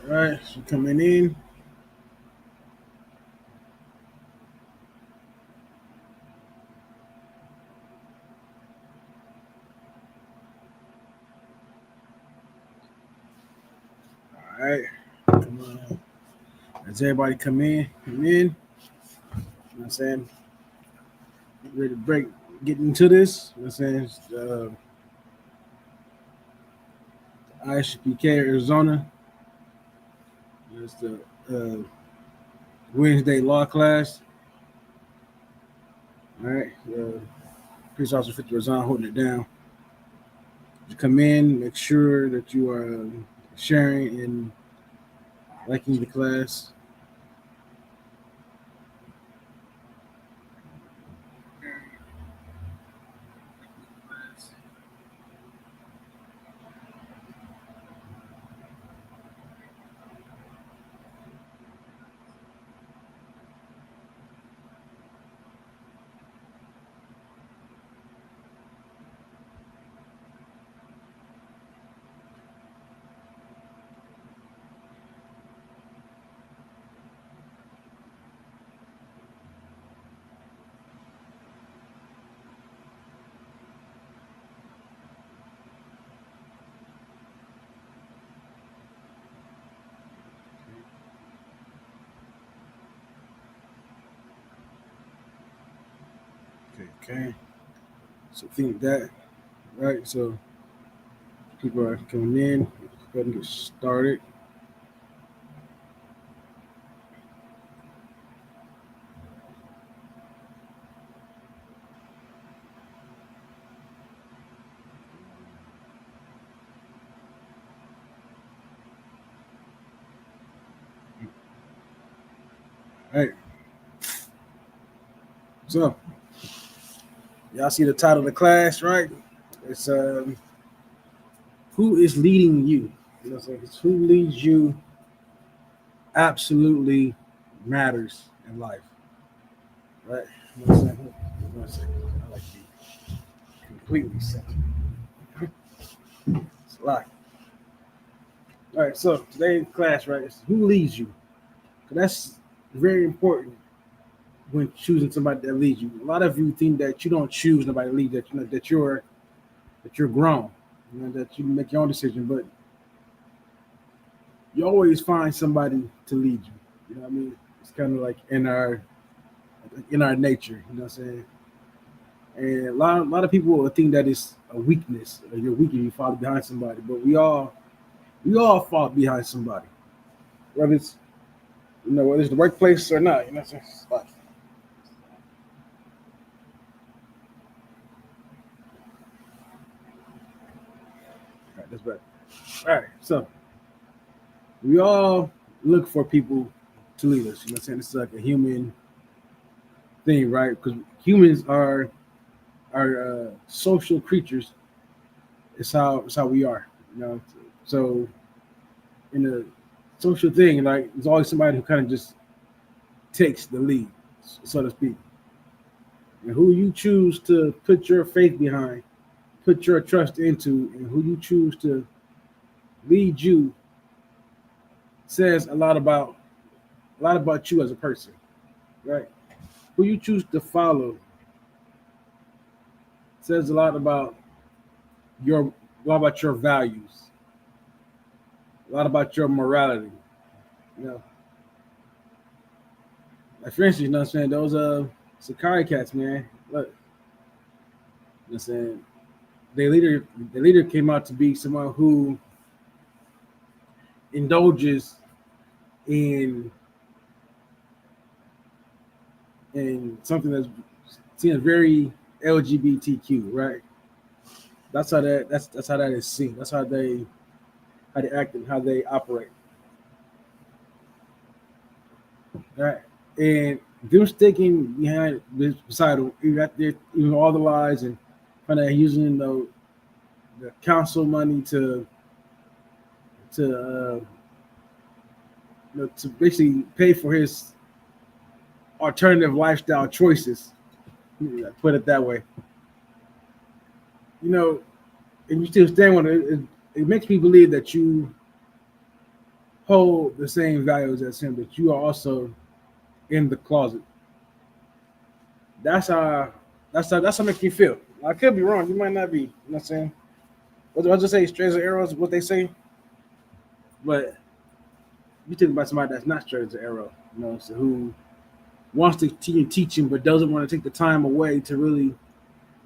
All right, so coming in. All right, come on. As everybody come in. You know what I'm saying? Ready to break, get into this. You know what I'm saying? ISUPK Arizona. It's the uh, Wednesday law class. All right, police officer 50 Razan holding it down. You come in, make sure that you are sharing and liking the class. Okay. So think that, right? So people are coming in. Go ahead and get started. All right. So y'all see the title of the class, right? It's who is leading you? You know what I'm saying? It's who leads you absolutely matters in life, right? You know what I'm saying? One second. I like to be completely centered. It's a lot. All right, so today's class, right, is who leads you? 'Cause that's very important when choosing somebody that leads you. A lot of you think that you don't choose nobody to lead, that you know that you're grown, you know, that you make your own decision, but you always find somebody to lead you. You know what I mean? It's kind of like in our nature. You know what I'm saying? And a lot of people will think that it's a weakness. Or you're weak and you fall behind somebody, but we all fall behind somebody, whether it's whether it's the workplace or not. You know what I'm saying? It's life. All right, that's better. All right, so we all look for people to lead us. You know what I'm saying? It's like a human thing, right? Because humans are social creatures. It's how we are. You know, so in a social thing, like there's always somebody who kind of just takes the lead, so to speak. And who you choose to put your faith behind, put your trust into, and who you choose to lead you says a lot about you as a person, right? Who you choose to follow says a lot about your values, a lot about your morality. You know, like for instance, you know what I'm saying? Those Sakari cats, man. Look, you know what I'm saying? The leader came out to be someone who indulges in something that's seen as very LGBTQ, right? That's how that is seen. That's how they act and how they operate, right? And them sticking behind beside them, even after even all the lies and kind of using the council money to to basically pay for his alternative lifestyle choices. Put it that way. You know, and you still stand with it. It makes me believe that hold the same values as him, that you are also in the closet. That's how that's how make you feel. I could be wrong. You might not be. You know what I'm saying? What do I just say? Straight as arrows, what they say. But you think about somebody that's not straight as an arrow, so who wants to continue teaching but doesn't want to take the time away to really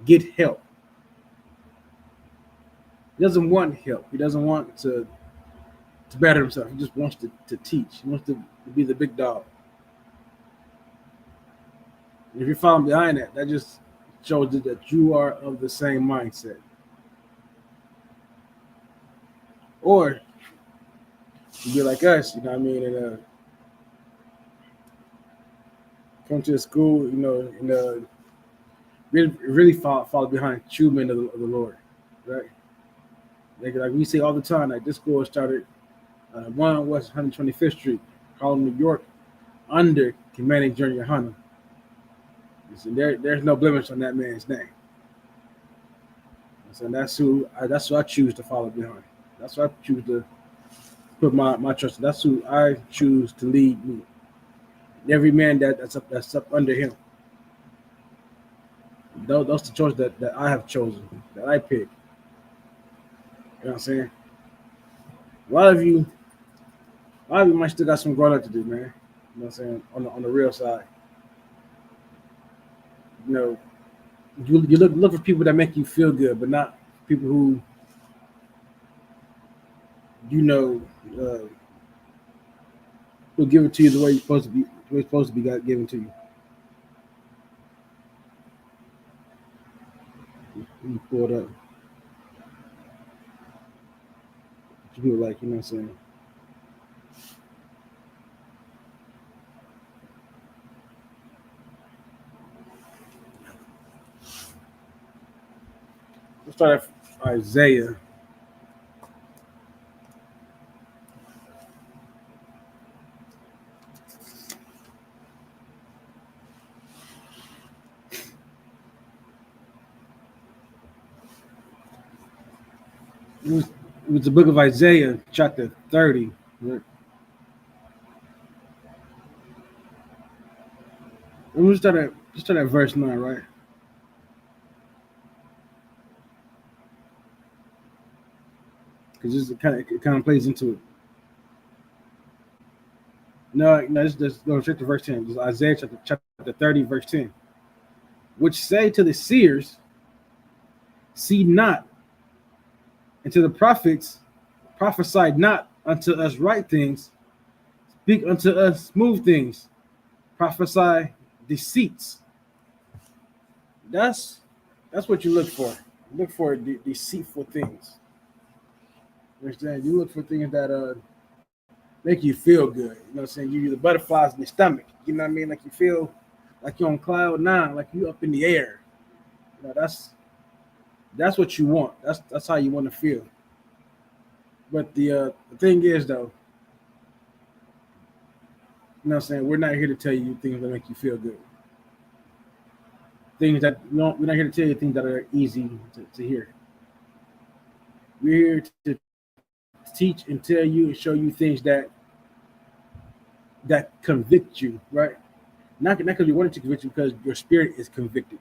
get help. He doesn't want help. He doesn't want to better himself. He just wants to teach. He wants to be the big dog. And if you're following behind that, that just shows that you are of the same mindset. Or you be like us, you know what I mean, and come to the school, and really follow behind true men of the Lord, right? Like we say all the time, like this school started 1 West 125th Street, Harlem, New York, under Commanding Junior Hunter. So there's no blemish on that man's name. So that's who I choose to follow behind. That's who I choose to put my trust in. That's who I choose to lead me. Every man that's up under him. That's the choice that I have chosen, that I pick. You know what I'm saying? A lot of you might still got some growing up to do, man. You know what I'm saying? On the real side. You look for people that make you feel good, but not people who will give it to you the way it's supposed to be given to you. You pull it up. People like, you know what I'm saying? Let's start at Isaiah. It was the book of Isaiah, chapter 30. Right? And we'll start at verse 9, right? Because it kind of plays into it. No, just go straight to verse 10. This is Isaiah chapter 30, verse 10. Which say to the seers, see not, and to the prophets, prophesy not unto us right things, speak unto us smooth things, prophesy deceits. That's what you look for. You look for deceitful things. You understand? You look for things that make you feel good. You know what I'm saying? Give you the butterflies in your stomach. You know what I mean? Like you feel like you're on cloud nine, like you up in the air. That's what you want. That's how you want to feel. But the thing is, though, you know what I'm saying? We're not here to tell you things that make you feel good. Things that we're not here to tell you things that are easy to hear. We're here to teach and tell you and show you things that convict you, right? Not because we wanted to convict you, because your spirit is convicted.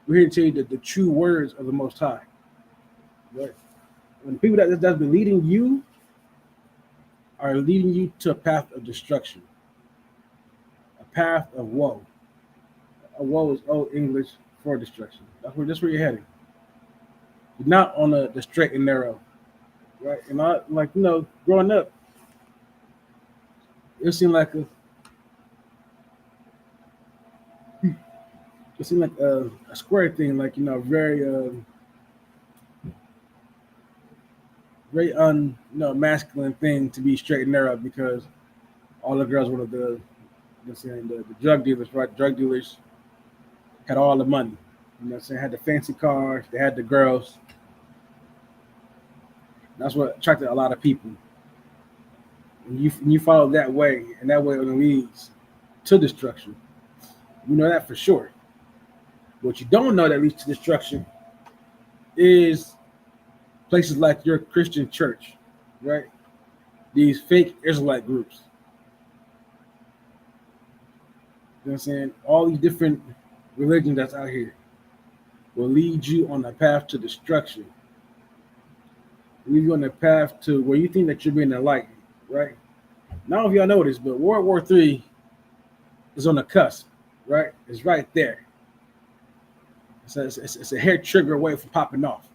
We're here to tell you the true words of the Most High. Right? When the people that's been leading you are leading you to a path of destruction, a path of woe. A woe is old English for destruction. That's where you're heading. You're not on the straight and narrow, right? And growing up, it seemed like a square thing, like very masculine thing to be straight and narrow, because all the girls wanted the drug dealers, right? Drug dealers had all the money. You know what I'm saying? Had the fancy cars, they had the girls. That's what attracted a lot of people. And you follow that way, and that way only leads to destruction. You know that for sure. What you don't know that leads to destruction is places like your Christian church, right? these fake Israelite groups. You know what I'm saying? All these different religions that's out here will lead you on a path to destruction. Lead you on a path to where you think that you're being enlightened, right? Now, if y'all know this, but World War III is on the cusp, right? It's right there. It's a hair trigger away from popping off.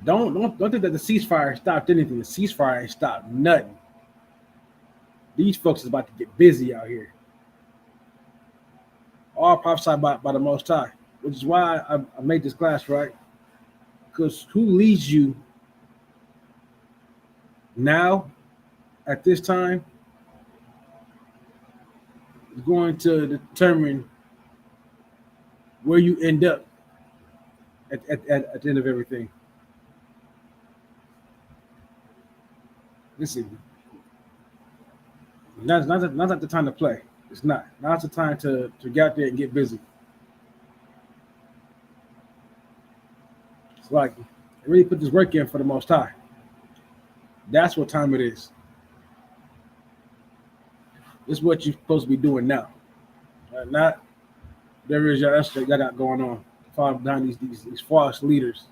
Don't think that the ceasefire stopped anything. The ceasefire ain't stopped nothing. These folks is about to get busy out here. All prophesied by the Most High, which is why I made this class, right? Because who leads you now at this time is going to determine where you end up at the end of everything. Listen, not the time to play. It's not. Now's the time to get out there and get busy. It's like really put this work in for the Most High. That's what time it is. This is what you're supposed to be doing now. Not there is y'all got going on. Following behind these false leaders,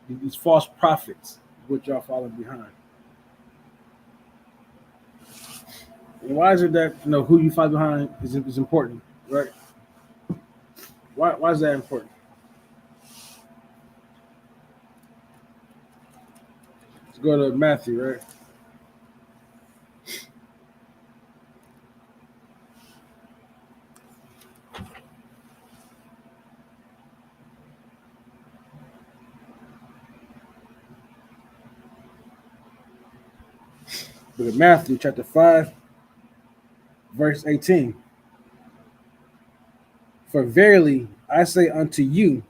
these false prophets, what y'all following behind. And why is it that who you follow behind is important, right? Why is that important? Let's go to Matthew, right? Look at Matthew chapter 5, verse 18. For verily I say unto you,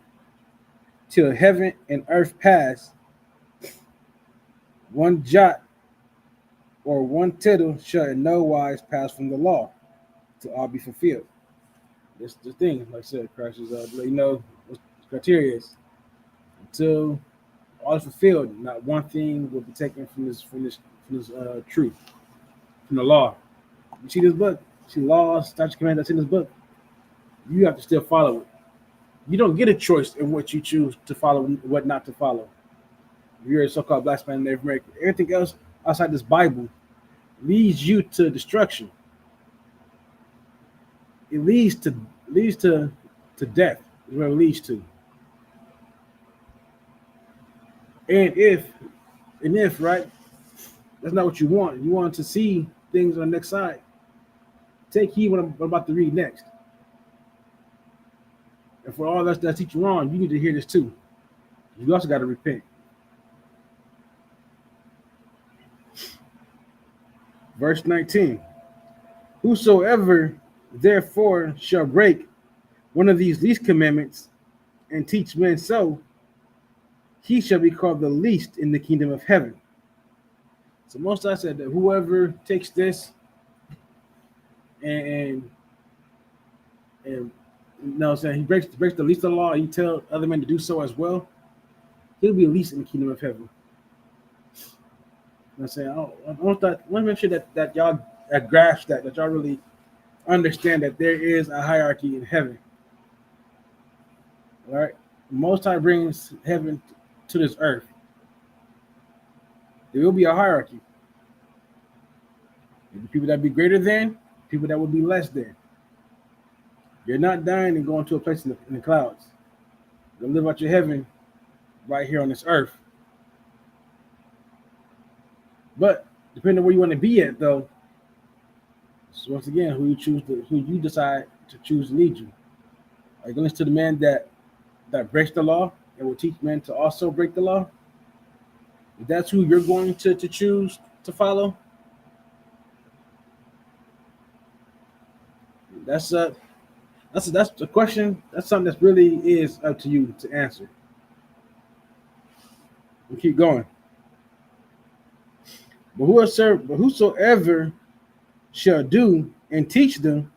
till heaven and earth pass, one jot or one tittle shall in no wise pass from the law, to all be fulfilled. That's the thing, like I said, Christ is let you know what the criteria is. Until all is fulfilled, not one thing will be taken from this truth, from the law. You see this book? You see laws, statutes, commandments that's in this book. You have to still follow it. You don't get a choice in what you choose to follow and what not to follow. If you're a so-called black man in Native American, everything else outside this Bible leads you to destruction. It leads to death. Is where it leads to. And if right, that's not what you want. You want to see things on the next side. Take heed what I'm about to read next. And for all that teach you wrong, you need to hear this too. You also got to repent. Verse 19. Whosoever therefore shall break one of these least commandments and teach men so, he shall be called the least in the kingdom of heaven. So most I said that whoever takes this and you know what I'm saying, he breaks the least of the law, he tell other men to do so as well, he'll be least in the kingdom of heaven. You know what I'm saying? I want to make sure that y'all grasp that y'all really understand that there is a hierarchy in heaven. All right? The Most High brings heaven to this earth. There will be a hierarchy. There'll be people that be greater than, people that will be less than. You're not dying and going to a place in the clouds. You'll live out your heaven right here on this earth. But depending on where you want to be at, though, so once again, who you decide to choose to lead you. Are you going to listen to the man that breaks the law and will teach men to also break the law? If that's who you're going to choose to follow, that's the question. That's something that really is up to you to answer. We keep going. But whosoever shall do and teach them,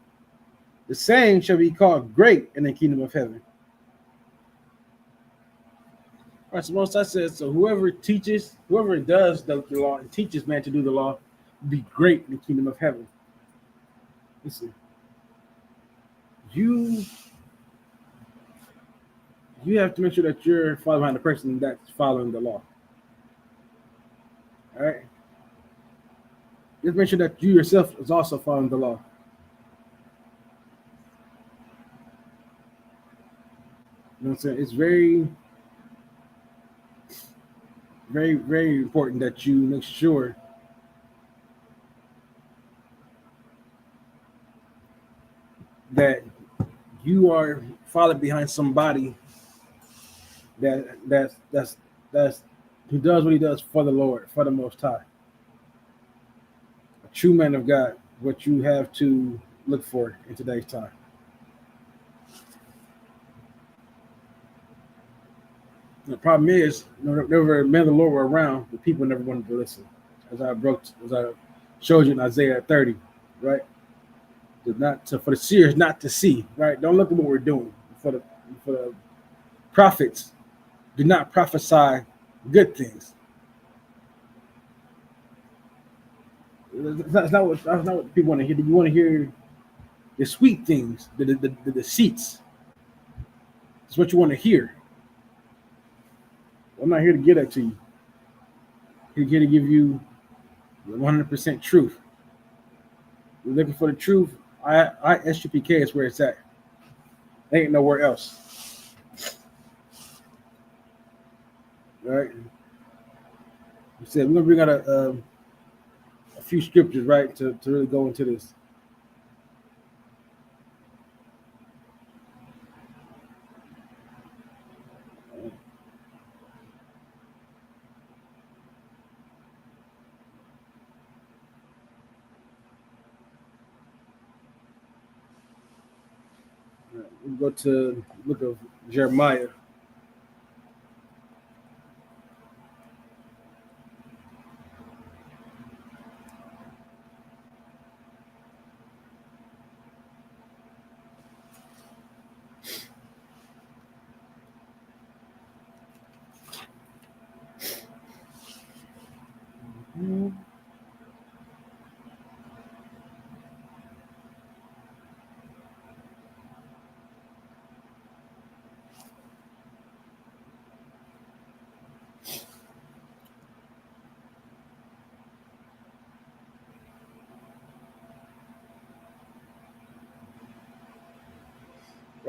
the same shall be called great in the kingdom of heaven. All right, so Most I says, so whoever does the law and teaches man to do the law, will be great in the kingdom of heaven. Listen, you you have to make sure that you're following behind the person that's following the law. All right, just make sure that you yourself is also following the law. You know what I'm saying? It's very, very, very important that you make sure that you are following behind somebody that's who does what he does for the Lord, for the Most High. A true man of God, what you have to look for in today's time. The problem is, whenever men of the Lord were around, the people never wanted to listen. As I showed you in Isaiah 30, right? For the seers not to see, right? Don't look at what we're doing. For the prophets, do not prophesy good things. That's not what people want to hear. You want to hear the sweet things, the deceits. It's what you want to hear. I'm not here to get that to you. I'm here to give you the 100% truth. You're looking for the truth. ISUPK is where it's at. There ain't nowhere else. All right. We said we're gonna bring out a few scriptures, right, to really go into this. We'll go to the book of Jeremiah.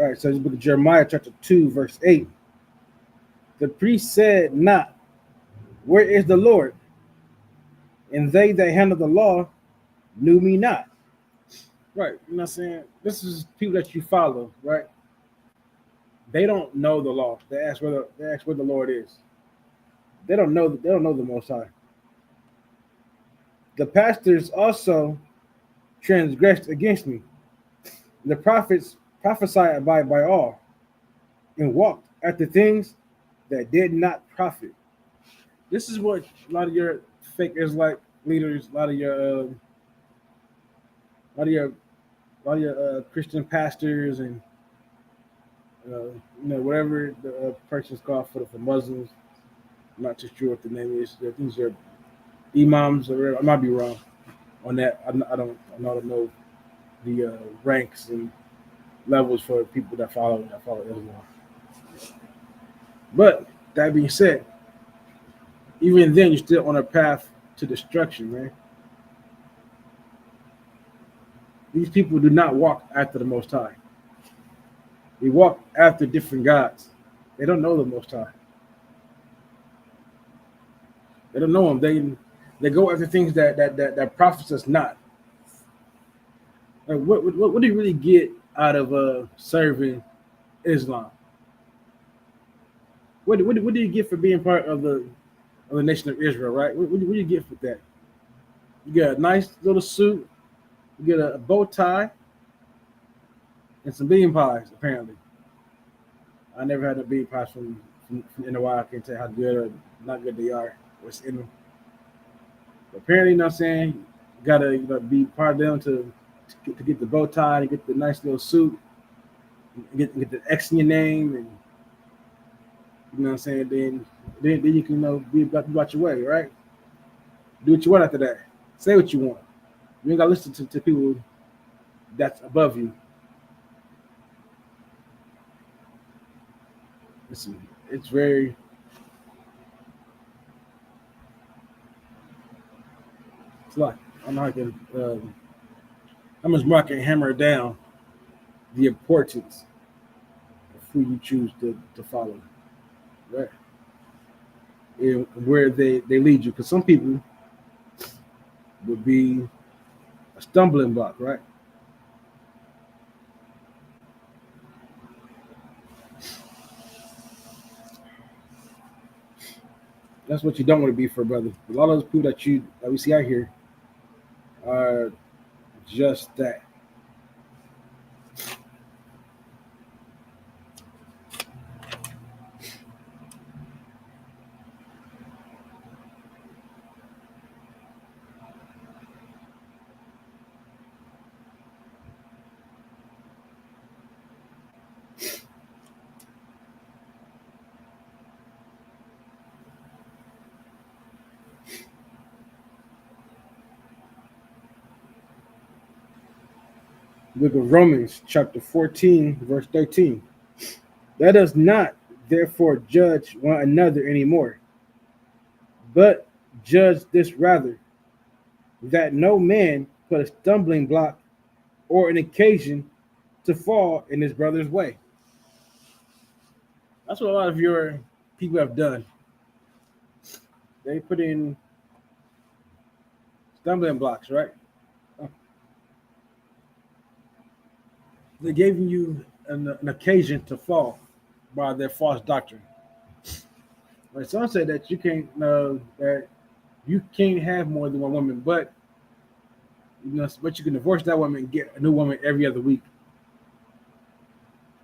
All right, so the book of Jeremiah, chapter 2, verse 8. The priest said not, where is the Lord? And they that handle the law knew me not. Right, you know what I'm saying? This is people that you follow, right? They don't know the law. They ask where the Lord is. They don't know the Most High. The pastors also transgressed against me. The prophets prophesied by all and walked after things that did not profit. This is what a lot of your fake Israelite leaders, a lot of your Christian pastors, and whatever the person's called for Muslims. I'm not too sure what the name is. These are imams, or whatever. I might be wrong on that. I don't know the ranks and levels for people that follow Islam. But that being said, even then you're still on a path to destruction, man. These people do not walk after the Most High. They walk after different gods. They don't know the Most High. They don't know him. They go after things that profits us not. Like what do you really get out of serving Islam? What do you get for being part of the nation of Israel, right? What do you get for that? You get a nice little suit, you get a bow tie, and some bean pies, apparently. I never had a bean pies from NOI. I can't tell you how good or not good they are, what's in them. But apparently, you know what I'm saying, you gotta be part of them to get the bow tie, to get the nice little suit, get the X in your name, and you know what I'm saying, then Then you can be about your way, right? Do what you want after that. Say what you want. You ain't gotta listen to people that's above you. Listen, it's very it's a lot. I don't know how I can how much more I can hammer down the importance of who you choose to follow, right? And where they lead you. Because some people would be a stumbling block, right? That's what you don't want to be for a brother. A lot of those people that we see out here are just that. Book of Romans, chapter 14, verse 13. Let us not therefore judge one another anymore, but judge this rather, that no man put a stumbling block or an occasion to fall in his brother's way. That's what a lot of your people have done. They put in stumbling blocks, right? They gave you an occasion to fall by their false doctrine. Right? Some say that you can't have more than one woman, but but you can divorce that woman and get a new woman every other week.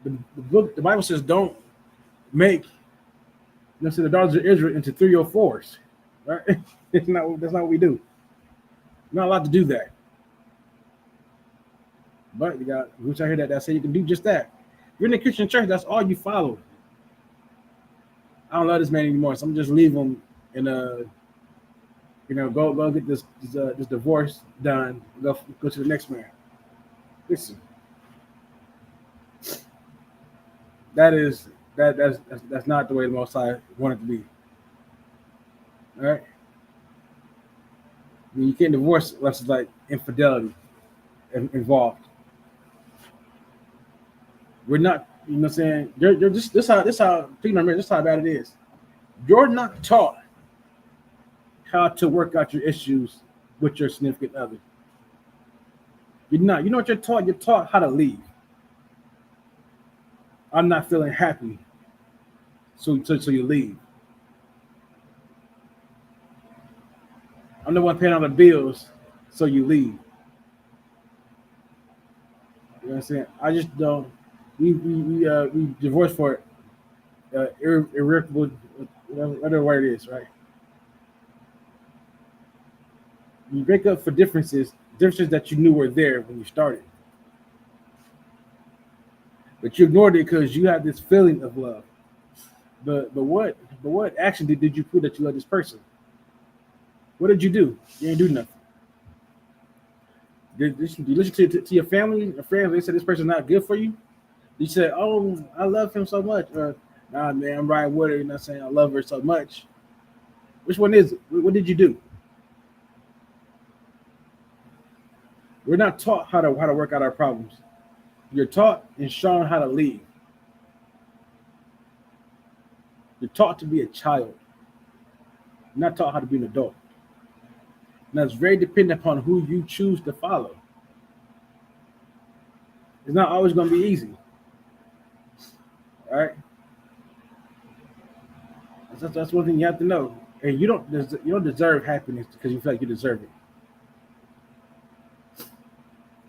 The Bible says don't make the daughters of Israel into 304s, right? That's not what we do. You're not allowed to do that. But you got groups out here that say you can do just that. If you're in a Christian church, that's all you follow. I don't love this man anymore, so I'm just leave him and go get this divorce done. Go to the next man. Listen, that's not the way the Most High wanted to be. All right, I mean, you can't divorce unless it's like infidelity involved. We're not, what I'm saying, you're just this how this how bad it is. You're not taught how to work out your issues with your significant other. You're not. You know what you're taught? You're taught how to leave. I'm not feeling happy, so you leave. I'm the one paying all the bills, so you leave. You know what I'm saying? I just don't. We divorced for irreparable, whatever word it is, right? You break up for differences that you knew were there when you started, but you ignored it because you had this feeling of love. But what action did you prove that you love this person? What did you do? You didn't do nothing. Did you listen to your family or friends? They said this person's not good for you. You said, "Oh, I love him so much," or "Nah, man, I'm riding with her." You're not saying I love her so much. Which one is it? What did you do? We're not taught how to work out our problems. You're taught and shown how to leave. You're taught to be a child. You're not taught how to be an adult. And that's very dependent upon who you choose to follow. It's not always going to be easy. All right. That's one thing you have to know. And you don't deserve happiness because you feel like you deserve it.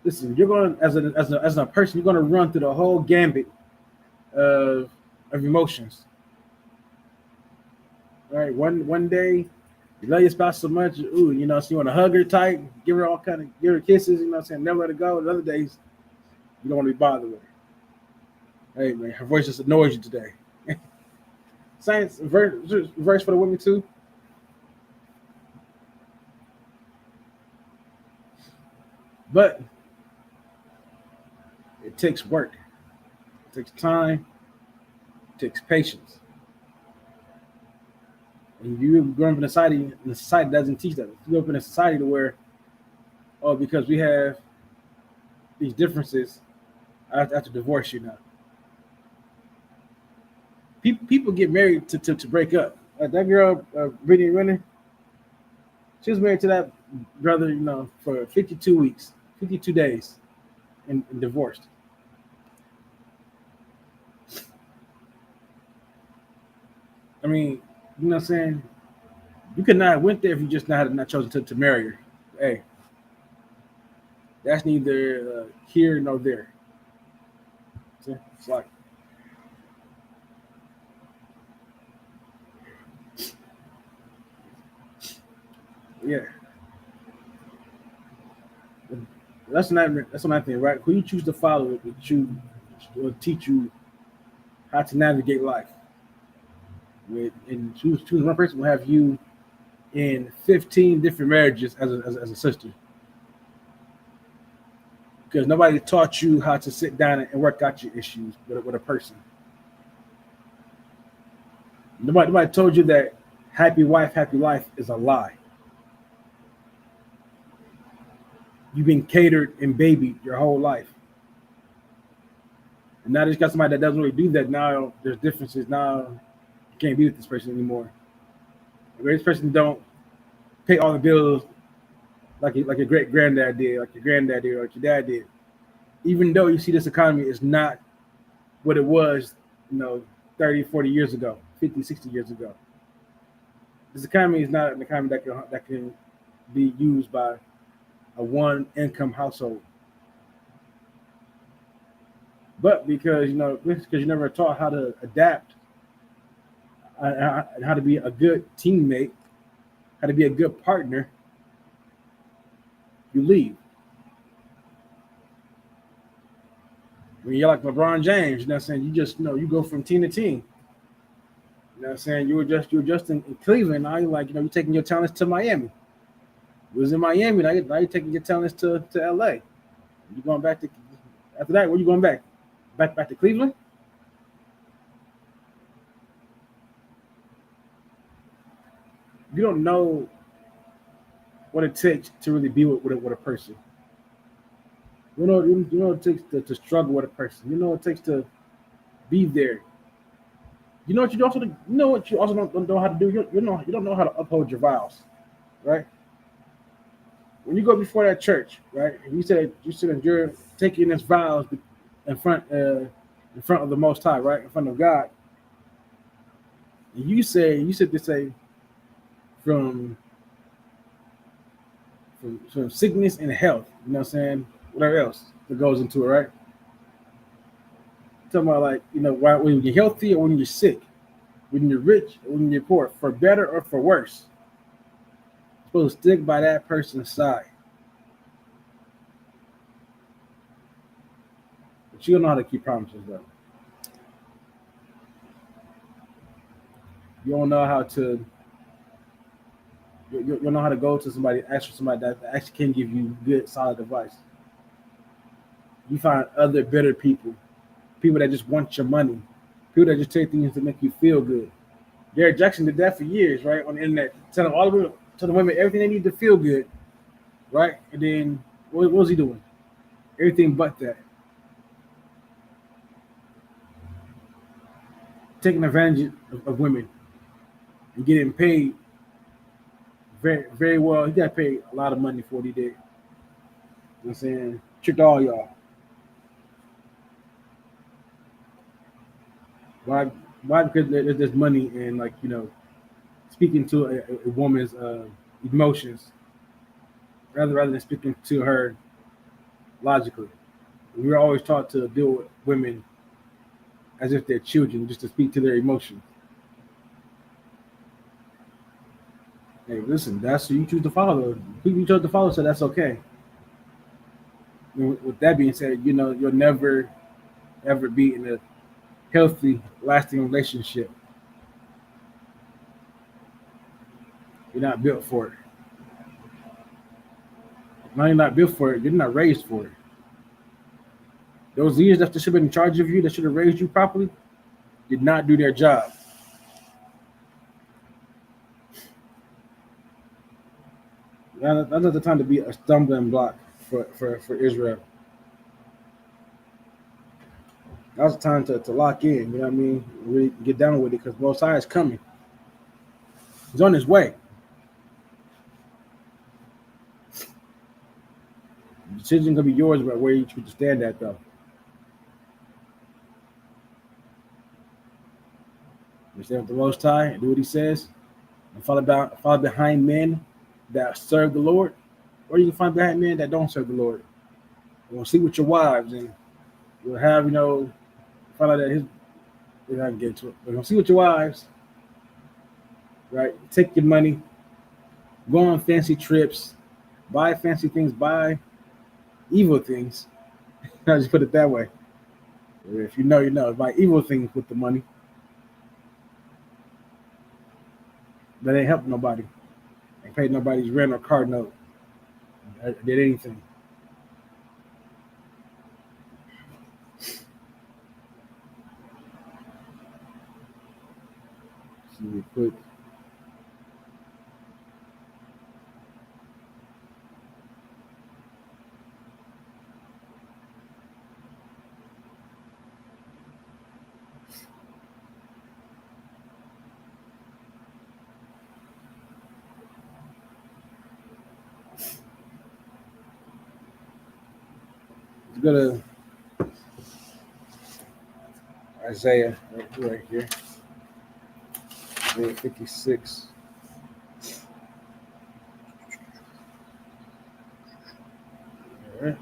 Listen, you're going as a person, you're going to run through the whole gambit of emotions. All right. One day you love your spouse so much, so you want to hug her tight, give her give her kisses, never let her go. And other days you don't want to be bothered with her. Hey man, her voice just annoys you today. science verse for the women too. But it takes work. It takes time. It takes patience. And you grow up in a society, and the society doesn't teach that. You grow up in a society to where, oh, because we have these differences, I have to divorce you now. People get married to break up. Like that girl, Brittany Renner, she was married to that brother, for 52 weeks, 52 days, and divorced. I mean, you know what I'm saying? You could not have went there if you just not chosen to marry her. Hey, that's neither here nor there. See? It's like, yeah, that's another thing, right? Who you choose to follow will teach you how to navigate life. And choose one person will have you in 15 different marriages as a sister, because nobody taught you how to sit down and work out your issues with a person. Nobody told you that happy wife, happy life is a lie. You've been catered and babied your whole life. And now there's got somebody that doesn't really do that. Now there's differences. Now you can't be with this person anymore. This person don't pay all the bills like your great granddad did, like your granddad did, or like your dad did. Even though you see this economy is not what it was, 30, 40 years ago, 50, 60 years ago. This economy is not an economy that can be used by a one income household. But because you never taught how to adapt and how to be a good teammate, how to be a good partner, you leave. When you're like LeBron James, you know what I'm saying? You just you go from team to team. You know what I'm saying? You were just in Cleveland. Now you're like, you're taking your talents to Miami. You was in Miami, now you're taking your talents to LA. You going back to after that, where you going back? Back to Cleveland? You don't know what it takes to really be with a person. You know what it takes to struggle with a person. You know what it takes to be there. You know what you also don't know how to do. You don't know how to uphold your vows, right? When you go before that church, right? And you said you're taking this vows in front of the Most High, right? In front of God. And you said to say from from sickness and health. You know what I'm saying? Whatever else that goes into it, right? Talking about like why when you're healthy or when you're sick, when you're rich or when you're poor, for better or for worse. You're supposed to stick by that person's side, but you don't know how to keep promises though. You don't know how to. You don't know how to go to somebody, ask for somebody that actually can give you good, solid advice. You find other bitter people that just want your money, people that just take things to make you feel good. Derek Jackson did that for years, right, on the internet, telling women everything they need to feel good, right? And then what was he doing? Everything but that, taking advantage of women and getting paid very, very well. He got paid a lot of money for what he did. You know what I'm saying? Tricked all y'all. Why? Why? Because there's money and speaking to a woman's emotions rather than speaking to her logically. We were always taught to deal with women as if they're children, just to speak to their emotions. Hey, listen, that's who you choose to follow. Who you chose to follow, so that's okay. And with that being said, you'll never ever be in a healthy, lasting relationship You're not built for it. Now you're not built for it. You're not raised for it. Those leaders that should have been in charge of you, that should have raised you properly, did not do their job. That's not the time to be a stumbling block for Israel. Now's the time to lock in, you know what I mean? Really get down with it because Mosiah is coming. He's on his way. The decision's gonna be yours about where you choose to stand at, though. You stand with the Most High and do what He says, and follow behind men that serve the Lord, or you can find behind men that don't serve the Lord. You're gonna sleep with your wives, and you'll have find out that his. We're not gonna get to it. We're gonna see with your wives, right? Take your money, go on fancy trips, buy fancy things, buy evil things. I'll just put it that way. If you know, you know. Buy evil things with the money. That ain't helping nobody. Ain't paid nobody's rent or car note. I did anything. See real quick. Let's go to Isaiah right here. Isaiah 56. All right.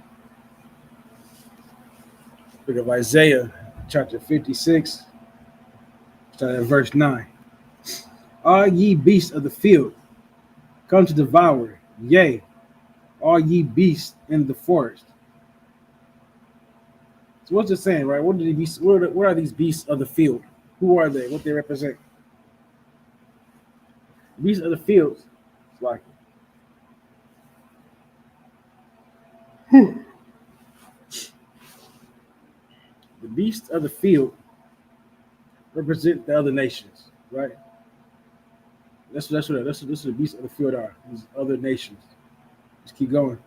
Book of Isaiah, chapter 56, starting at verse 9. All ye beasts of the field, come to devour, yea, all ye beasts in the forest. So what's it saying, right? What are these beasts of the field? Who are they? What they represent? Beasts of the field, it's like the beasts of the field represent the other nations, right? That's what the beasts of the field are. These other nations. Just keep going.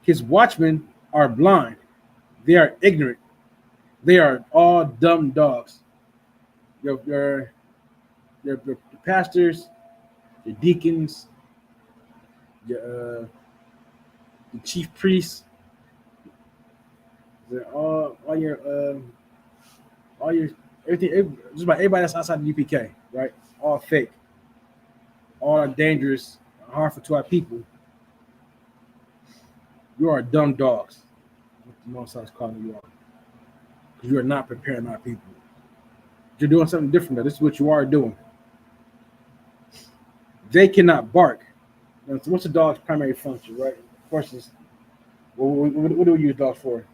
His watchmen are blind. They are ignorant. They are all dumb dogs. Your pastors, your deacons, your chief priests, they're all your everything. Just about everybody that's outside the UPK, right? All fake. All are dangerous, harmful to our people. You are dumb dogs. What the Most High is calling you are. Because you are not preparing our people. You're doing something different. Though. This is what you are doing. They cannot bark. Now, so what's a dog's primary function, right? Of course, what do we use dogs for?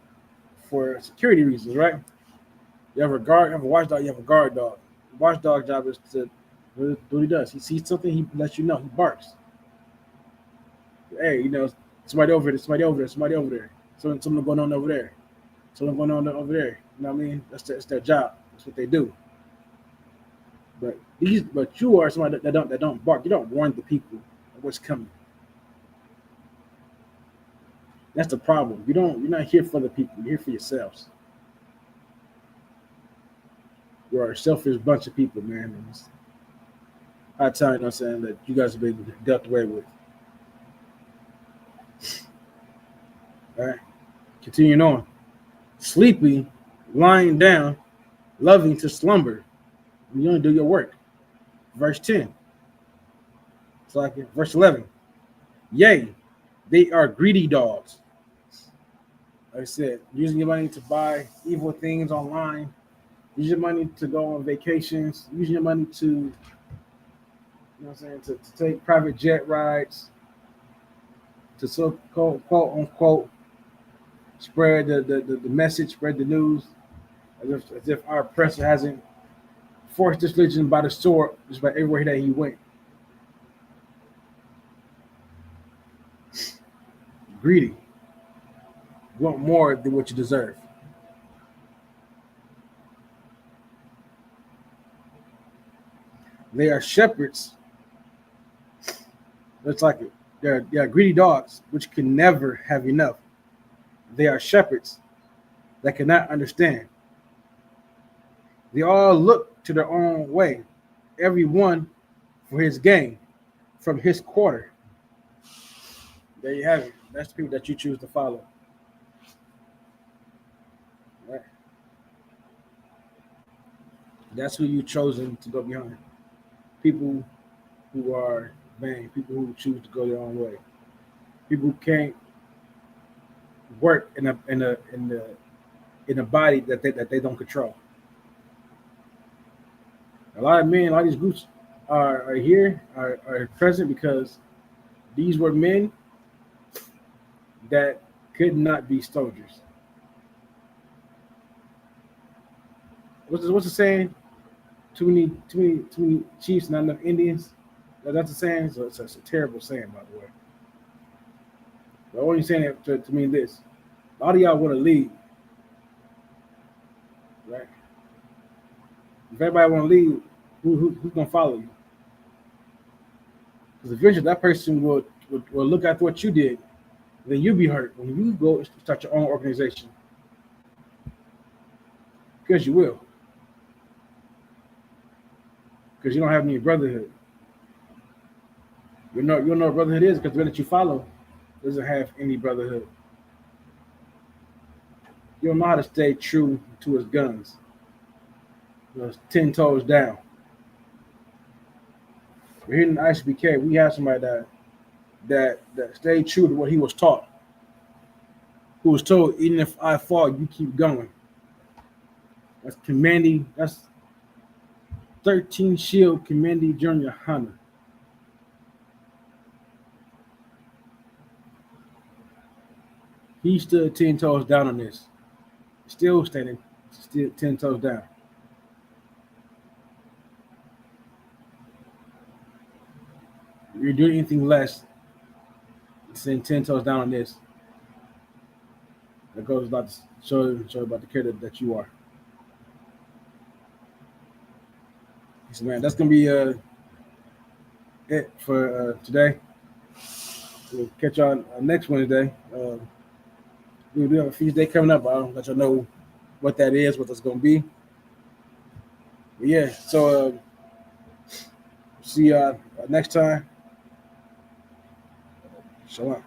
For security reasons, right? You have a watchdog, you have a guard dog. The watchdog job is to do what he does. He sees something, he lets you know. He barks. Hey, somebody over there, somebody over there, somebody over there. Something going on over there. Something going on over there. You know what I mean? That's their job. That's what they do. But you are somebody that don't bark. You don't warn the people of what's coming. That's the problem. You're not here for the people. You're here for yourselves. You are a selfish bunch of people, man. I tell you, what I'm saying, that you guys have been dealt away with. All right. Continuing on. Sleepy, lying down, loving to slumber. You don't do your work. Verse 10. It's like verse 11. Yea, they are greedy dogs. Like I said, using your money to buy evil things online, use your money to go on vacations, use your money to, to take private jet rides, to so-called, quote unquote, spread the message, spread the news, as if our oppressor hasn't forced this religion by the sword, just by everywhere that he went. Greedy, want more than what you deserve. They are shepherds. That's like it. They are greedy dogs, which can never have enough. They are shepherds that cannot understand. They all look to their own way, every one for his gain, from his quarter. There you have it. That's the people that you choose to follow. Right? That's who you've chosen to go behind. People who are vain, people who choose to go their own way, people who can't work in a body that they don't control. A lot of men, a lot of these groups are here, are present because these were men that could not be soldiers. What's the saying? Too many chiefs, not enough Indians. That's a saying. So it's a terrible saying, by the way. But only saying it to mean this: a lot of y'all want to lead, right? If everybody want to lead, who's gonna follow you? Because eventually that person will look at what you did, then you be hurt when you go start your own organization. Because you will. Because you don't have any brotherhood. You know what brotherhood is because the one that you follow doesn't have any brotherhood. You don't know how to stay true to his guns. It's 10 toes down. But here in the ISUPK, we have somebody that stayed true to what he was taught. Who was told, even if I fall, you keep going. That's commanding. That's 13 Shield Commanding Junior Hunter. He stood 10 toes down on this. Still standing, still 10 toes down. If you're doing anything less than 10 toes down on this, that goes about to show about the character that you are. So, man, that's gonna be it for today. We'll catch y'all next Wednesday. We do have a feast day coming up. I'll let y'all know what that is, what that's gonna be. But yeah, so see y'all next time. Shalom.